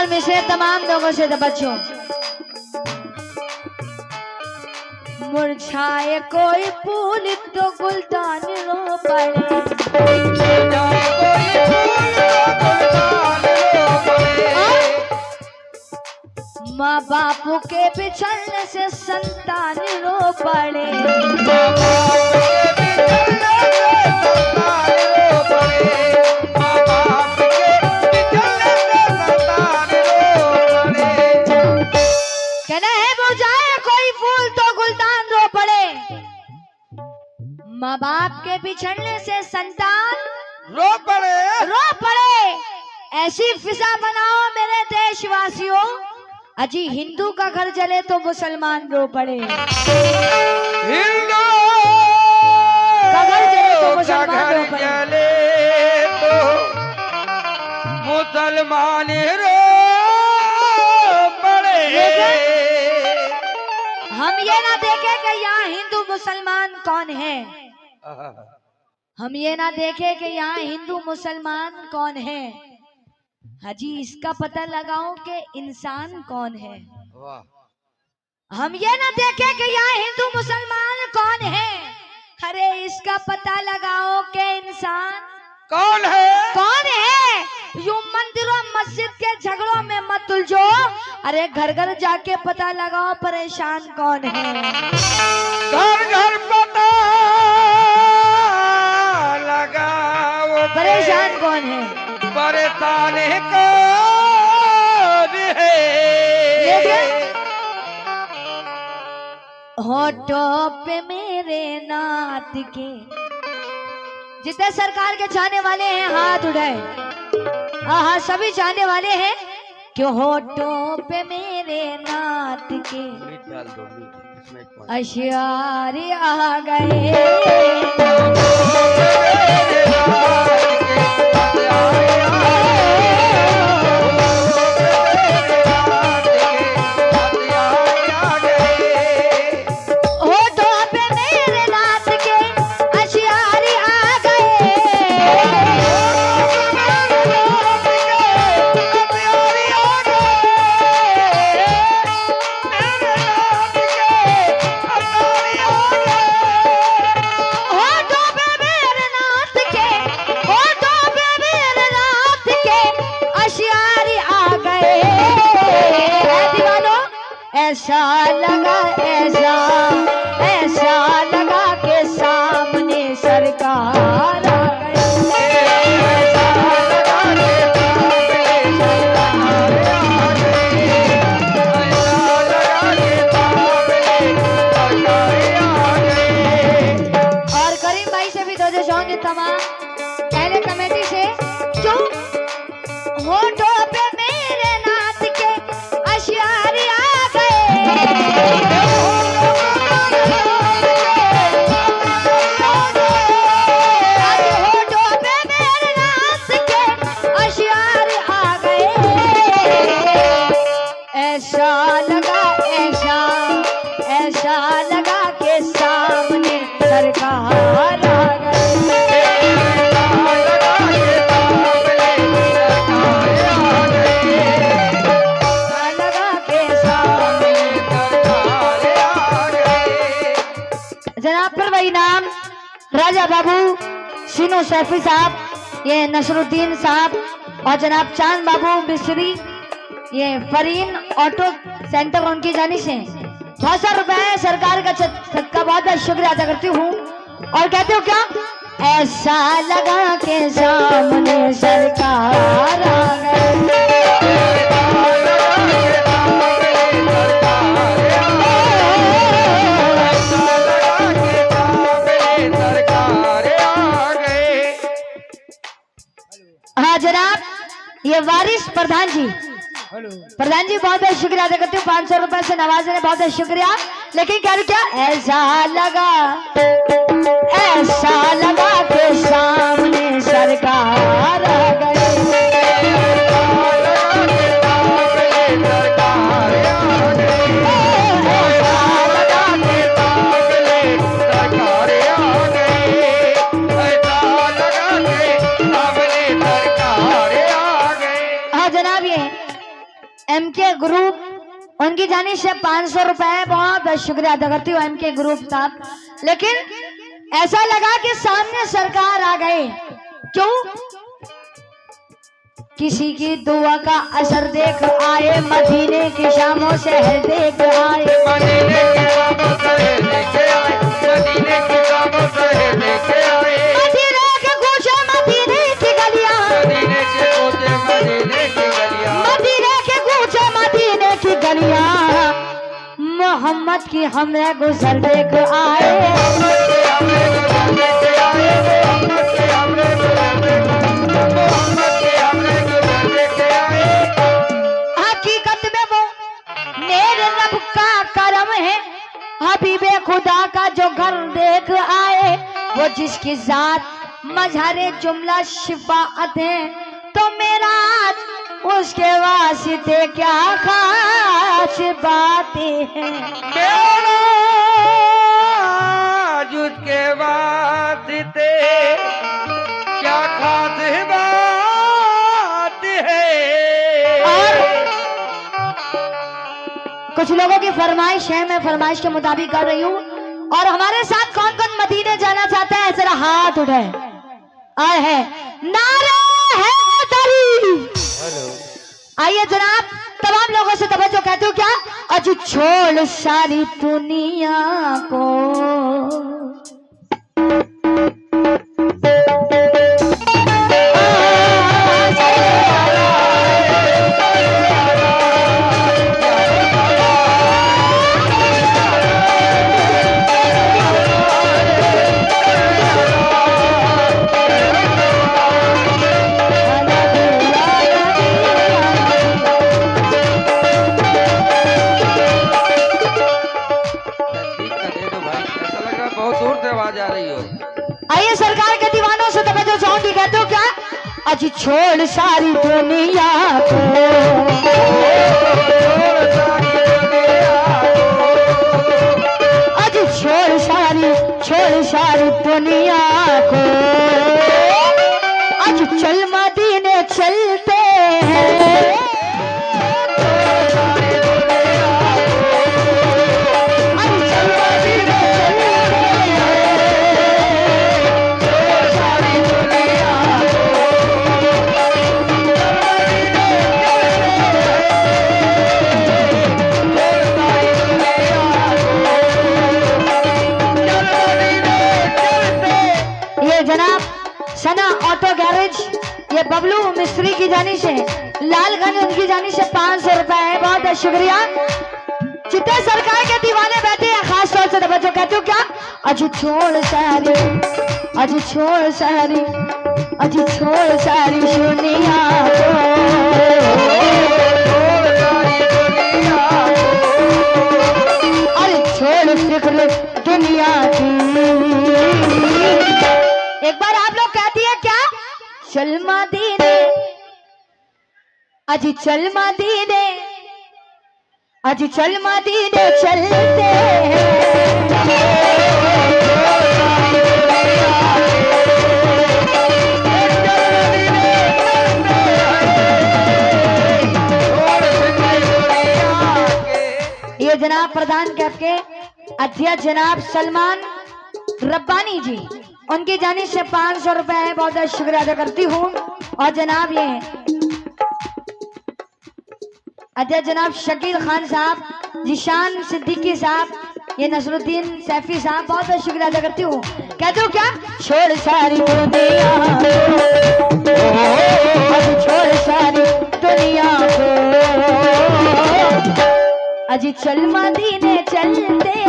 और मिसे तमाम लोगों से बच्चों, मुरझाए कोई फूल तो गुलदान रो पड़े, माँ बापू के बिछड़ने से संतान रो पड़े, कहना है मुरझाए कोई फूल तो गुलदान रो पड़े, माँ बाप के बिछड़ने से संतान रो पड़े। ऐसी फिजा बनाओ मेरे देशवासियों, अजी हिंदू का घर जले तो मुसलमान रो पड़े, हिंदू का घर जले तो मुसलमान रो पड़े, मुसलमान रो पड़े। हम ये ना देखे कि यहाँ हिंदू मुसलमान कौन है, हम ये ना देखे कि यहाँ हिंदू मुसलमान कौन है, हाजी इसका पता लगाओ कि इंसान कौन है। हम ये ना देखे कि यहाँ हिंदू मुसलमान कौन है, अरे इसका पता लगाओ कि इंसान कौन है। कौन है। यूं मंदिरों मस्जिद के झगड़ों में मत उलझो, अरे घर घर जाके पता लगाओ परेशान कौन है। घर घर पता लगाओ परेशान कौन है, परेशान कौन है। होठों पे मेरे नाथ के, जितने सरकार के चाहने वाले हैं हाथ उठाए, हाँ सभी चाहने वाले हैं कि होठों पे मेरे नाथ के अशियारे आ गए, ऐसा लगा के सामने सरकार आ गई। और करीम भाई से भी दो चाहूंगी तमाम पहले कमेटी से, जो होठों पे मेरे नाथ के अशियारी आ गए, होठों पे मेरे नाथ के अशियारी आ गए, ऐसा लगा के सामने सरकार आ गई। जनाब पर वही नाम राजा बाबू सीनो सैफी साहब, ये नसरुद्दीन साहब और जनाब चांद बाबू मिस्री, ये फरीन ऑटो सेंटर उनकी जानी से 200 रुपए सरकार का सदका बहुत बहुत शुक्रिया अदा करती हूँ। और कहती हूँ क्या, ऐसा लगा के सामने सरकार आ गई, हाँ जनाब ये वारिस प्रधान जी बहुत बहुत शुक्रिया अदा करती हूँ, 500 रुपए से नवाजने बहुत बहुत शुक्रिया। लेकिन क्या ऐसा लगा के सामने सरकार आ गई, MK ग्रुप उनकी जानी से 500 रुपए बहुत शुक्रिया अदा करती हूँ MK ग्रुप साहब। लेकिन ऐसा लगा कि सामने सरकार आ गए। क्यों? किसी की दुआ का असर देख आए, मदीने की शामों से देख आए, मदीने की शामों से लेके आए, मदीने की शामों से लेके आए, मदीने के गोशे मदीने की गलियां, मदीने के कोचे मदीने की गलियां, मदीने के गोशे मदीने की गलियां, मोहम्मद की हमरे गुजर देख आए। मोहम्मद के हमरे गुजर लेके आए, मोहम्मद के हमरे गुजर लेके आए, मोहम्मद के हमरे गुजर लेके आए। हकीकत में वो मेरे रब का करम है, हबीबे खुदा का जो घर देख आए, वो जिसकी जात मजहरे जुमला शिफाअत है, तो मेरा उसके वास्ते क्या खास बातें हैं। मेरा जुझ के वास्ते क्या खास बात है। और कुछ लोगों की फरमाइश है, मैं फरमाइश के मुताबिक कर रही हूँ। और हमारे साथ कौन कौन मदीने जाना चाहता है जरा हाथ उठाए। आए है नारा है हैदरी। आइए जनाब, तमाम लोगों से तवज्जो कहते हो क्या? अज छोड़ सारी दुनिया को, बहुत दूर से आवाज आ रही हो। आइए सरकार के दीवानों से तवज्जो चाहूंगी, कहते हो क्या? अज छोड़ सारी दुनिया को, अज छोड़ सारी दुनिया को, अज चल मदीने चलते हैं। जनाब सना ऑटो गैरेज, ये बबलू मिस्त्री की जानी से, लालगंज उनकी जानी से 500 रुपए है, बहुत शुक्रिया। जितने सरकार के दीवाने बैठे हैं खास तौर से तवज्जो कहते हो क्या? अज छोड़ सारी, अज छोड़ सारी, अज छोड़ सारी दुनिया को, अरे छोड़ फिक्र दुनिया की। एक बार आप लोग कहती है क्या? चल मदीने, अजी चल मदीने, अजी चल मदीने चलते हैं। ये जनाब प्रधान कैब के अध्यक्ष जनाब सलमान रब्बानी जी, उनकी जानी से 500 रुपए है, बहुत बहुत शुक्रिया अदा करती हूँ। और जनाब ये अध्यक्ष जनाब शकील खान साहब, जिशान सिद्दीकी साहब, ये नसरुद्दीन सैफी साहब, बहुत बहुत शुक्रिया अदा करती हूँ। कहते हो क्या? छोड़ सारी दुनिया को, छोड़ सारी दुनिया को, अजी चल मदीने चलते हैं।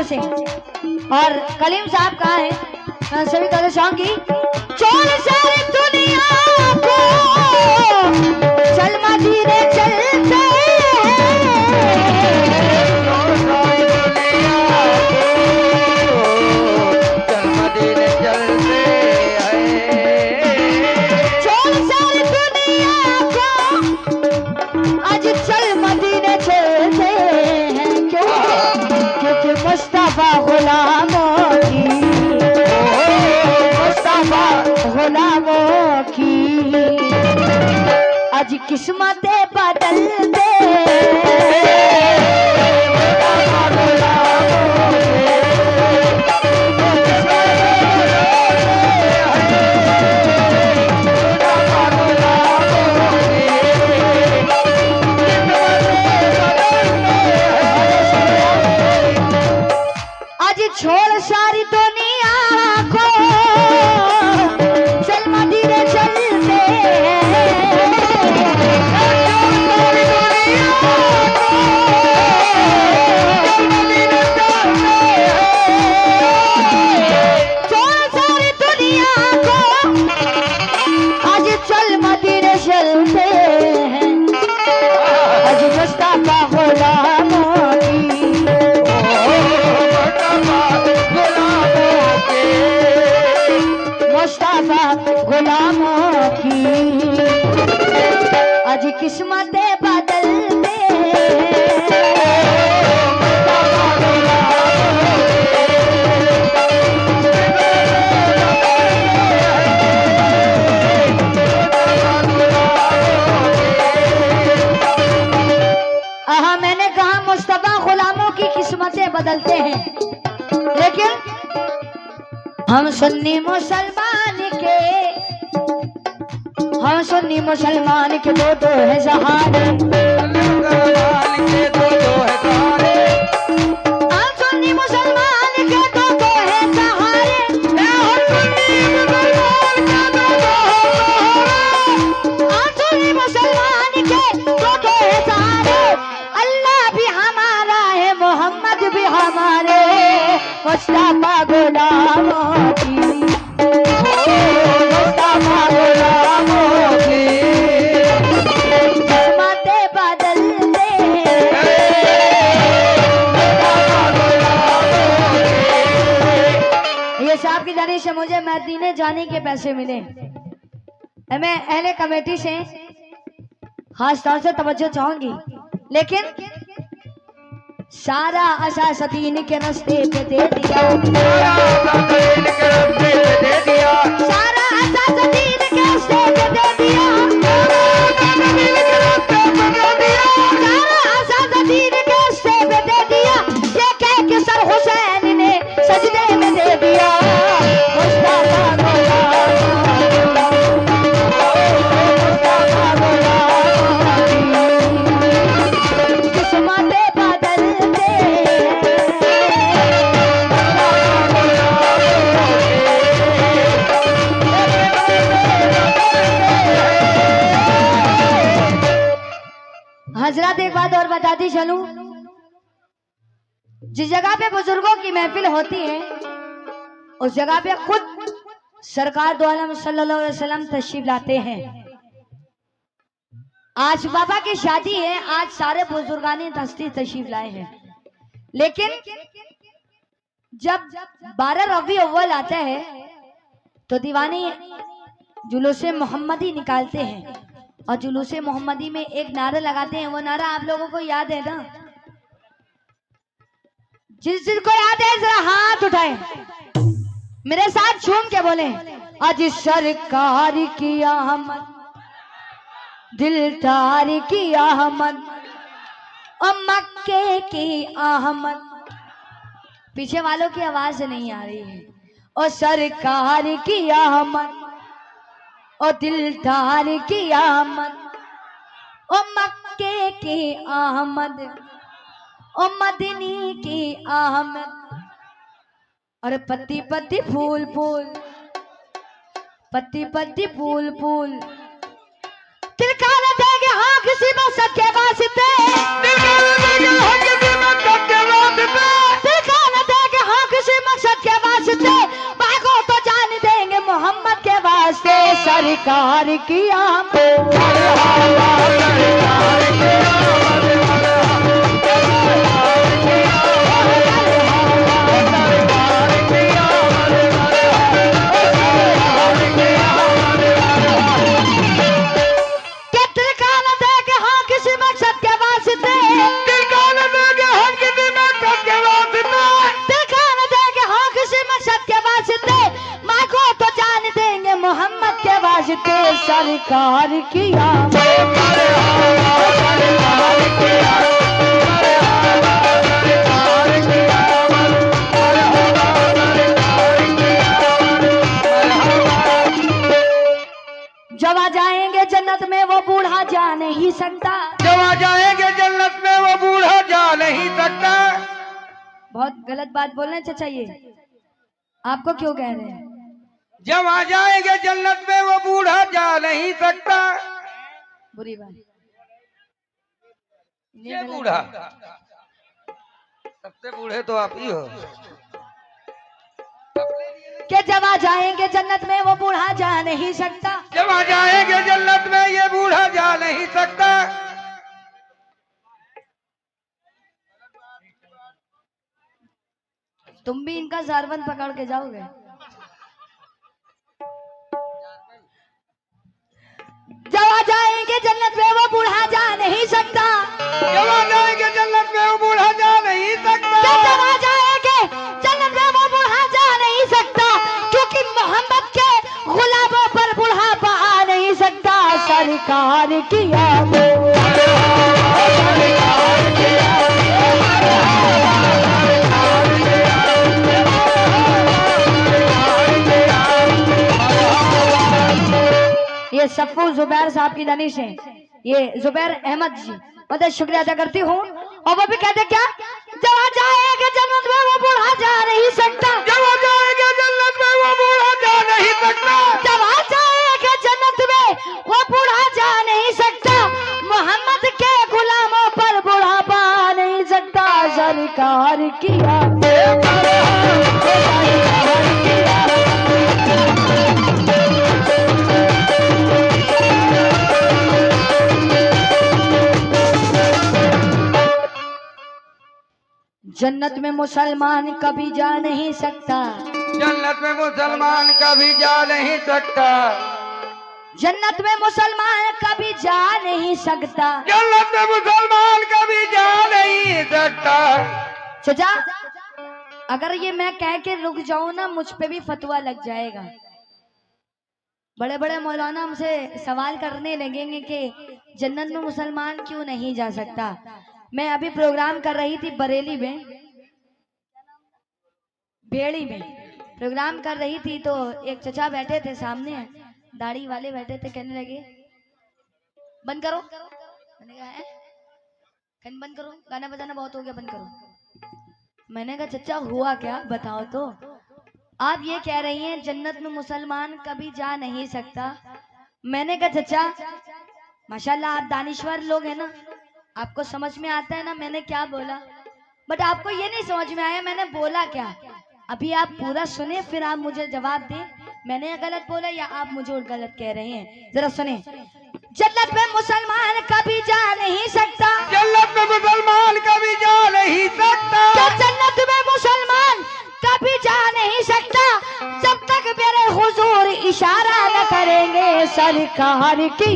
से और कलीम साहब कहा है सभी का सॉन्ग की, छोड़ सारी दुनिया को, चल मदीने चलते छोड़ सारी दुनिया को, आज चल मदीने चलते हैं। क्यों? आज किस्मतें बदल दे। आज छोड़ सारी दुनिया को, चल मदीने चलते छोड़ सारी दुनिया को, आज चल मदीने चलते हैं। आज मुस्तफा गुलामों की, मुस्तफा गुलामों की आज किस्मतें बदल दे। मैंने कहा मुस्तफा गुलामों की किस्मतें बदलते हैं, लेकिन हम सुन्नी मुसलमान के, हम सुन्नी मुसलमान के दो है सहारे, हम सुन्नी मुसलमान के दो है सहारे, हम सुन्नी मुसलमान के दो है सहारे। अल्लाह भी हमारा है, मोहम्मद भी हमारे, मुस्तफा गुलामों की, मुस्तफा गुलामों की किस्मतें बदल दे। ये साहब की जाने से मुझे मदीने जाने के पैसे मिले। मैं अहले कमेटी से खास तौर से तवज्जो चाहूंगी, लेकिन सारा असासदीन के रास्ते पे दे दिया, सारा असासदीन के रास्ते पे दे दिया, सारा असासदीन के रास्ते पे दे दिया, सारा असासदीन के रास्ते पे दे दिया, सारा असासदीन के रास्ते पे दे दिया। ये कह के सर हुसैन ने सजदे में दे दिया। मुस्तफा किस्मतें बदल दे। हजरत एक बात और बताती चलूं, जिस जगह पे बुजुर्गों की महफिल होती है उस जगह पे खुद सरकार दो आलम सल्लल्लाहु अलैहि वसल्लम तशरीफ लाते हैं। आज बाबा की शादी है, आज सारे बुजुर्गानी हस्ती तशरीफ लाए हैं, लेकिन जब 12 रबी अव्वल आता है तो दीवानी जुलूसे मोहम्मदी निकालते हैं, और जुलूसे मोहम्मदी में एक नारा लगाते हैं। वो नारा आप लोगों को याद है ना? जिनको याद है जरा हाथ उठाएं, मेरे साथ झूम के बोले, आज सरकार की आमद, दिलदार की आमद, और मक्के की आमद। पीछे वालों की आवाज नहीं आ रही है। और सरकार की आमद, और दिलदार की आमद, और मक्के की आमद, और मदनी की आमद। और पत्ती पत्ती फूल फूल, पत्ती पत्ती फूल फूल, तिलकाना देंगे हाँ किसी मकसद के वास्ते, तिलकाना देंगे हाँ किसी मकसद के वास्ते, तिलकाना देंगे हाँ किसी मकसद के वास्ते, भागो तो जान देंगे मोहम्मद के वास्ते। सरकार की आमद, सरकार की आमद। जा नहीं सकता। जब आ जाएंगे जन्नत में वो बूढ़ा जा नहीं सकता। बहुत गलत बात बोल रहे हैं चाचा, ये आपको क्यों कह रहे हैं? जब आ जाएंगे जन्नत में वो बूढ़ा जा नहीं सकता। बुरी बात। ये बूढ़ा, सबसे बूढ़े तो आप ही हो। कि जब आ जाएंगे जन्नत में वो बूढ़ा जा नहीं सकता। जब आ जाएंगे जन्नत में ये बूढ़ा जा नहीं सकता। तुम भी इनका जारबंद पकड़ के जाओगे। जब आ जाएंगे जन्नत में वो बूढ़ा जा नहीं सकता। जब आ जाएंगे जन्नत में वो बूढ़ा जा नहीं सकता। जब आ जाएंगे जन्नत में वो बूढ़ा जा नहीं सकता, क्योंकि मोहम्मद के गुलामों पर बुढ़ापा आ नहीं सकता। सरकार की ये सफ़ू जुबैर साहब की जानिश है, ये जुबैर अहमद जी, बहुत शुक्रिया अदा करती हूँ। और वो भी कहते क्या, जब आ जाएगा जन्नत में वो बूढ़ा जा नहीं सकता। जब आ जाएगा जन्नत में वो बूढ़ा जा नहीं सकता। जब आ जाएगा जन्नत में वो बूढ़ा जा नहीं सकता। मोहम्मद के गुलामों पर बुढ़ापा आ नहीं सकता। सरकार की जन्नत में मुसलमान कभी जा नहीं सकता। जन्नत में मुसलमान कभी जा नहीं सकता। जन्नत में मुसलमान कभी जा नहीं सकता। जन्नत में मुसलमान कभी जा नहीं सकता। चाचा, अगर ये मैं कह के रुक जाऊं ना, मुझ पे भी फतवा लग जाएगा। बड़े बड़े मौलाना हमसे सवाल करने लगेंगे कि जन्नत में मुसलमान क्यों नहीं जा सकता। मैं अभी प्रोग्राम कर रही थी बरेली में, बेड़ी में प्रोग्राम कर रही थी, तो एक चचा बैठे थे सामने, दाढ़ी वाले बैठे थे, कहने लगे बंद करो। मैंने कहा है कहने बंद करो, गाना बजाना बहुत हो गया, बंद करो। मैंने कहा चचा हुआ क्या, बताओ तो। आप ये कह रही हैं जन्नत में मुसलमान कभी जा नहीं सकता। मैंने कहा चचा माशाल्लाह आप दानिश्वर लोग हैं ना, आपको समझ में आता है ना मैंने क्या बोला, बट आपको ये नहीं समझ में आया मैंने बोला क्या। अभी आप पूरा सुने फिर आप मुझे जवाब दें, मैंने गलत बोला या आप मुझे गलत कह रहे हैं, जरा सुने। जन्नत में मुसलमान कभी जा नहीं सकता। जन्नत में मुसलमान कभी जा नहीं सकता। जन्नत में मुसलमान कभी जा नहीं सकता जब तक मेरे हुजूर इशारा न करेंगे। सरकार की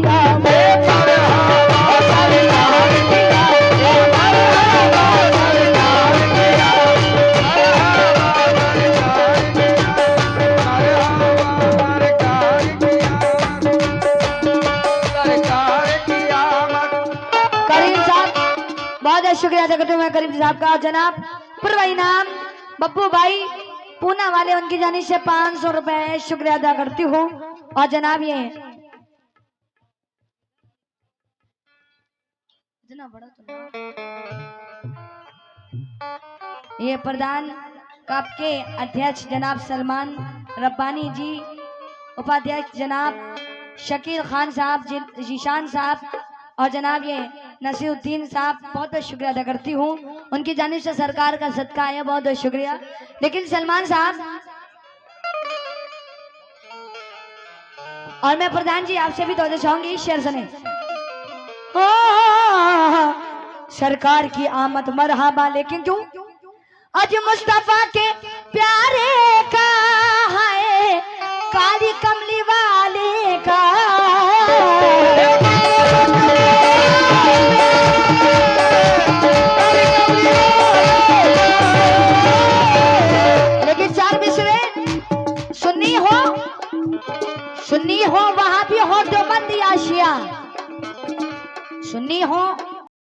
शुक्रिया अदा करते हुए करीम साहब का जनाब पूर्व इनाम बब्बू भाई पूना वाले, उनकी जानी से 500 रुपए शुक्रिया अदा करती हूँ। और जनाब ये प्रधान कप के अध्यक्ष जनाब सलमान रब्बानी जी, उपाध्यक्ष जनाब शकील खान साहब, जीशान साहब और जनाब ये नसीरुद्दीन साहब, बहुत बहुत शुक्रिया अदा करती हूँ। उनकी जानिब से सरकार का सदका है, बहुत बहुत शुक्रिया। लेकिन सलमान साहब और मैं प्रधान जी आपसे भी तो चाहूंगी, शेर सुने। सरकार की आमद मरहबा, लेकिन क्यों आज मुस्तफा के प्यारे का है, काली कमली वाले का। लेकिन चार मिसरे सुन्नी हो वहां भी हो देवबंदी आशिया, सुन्नी हो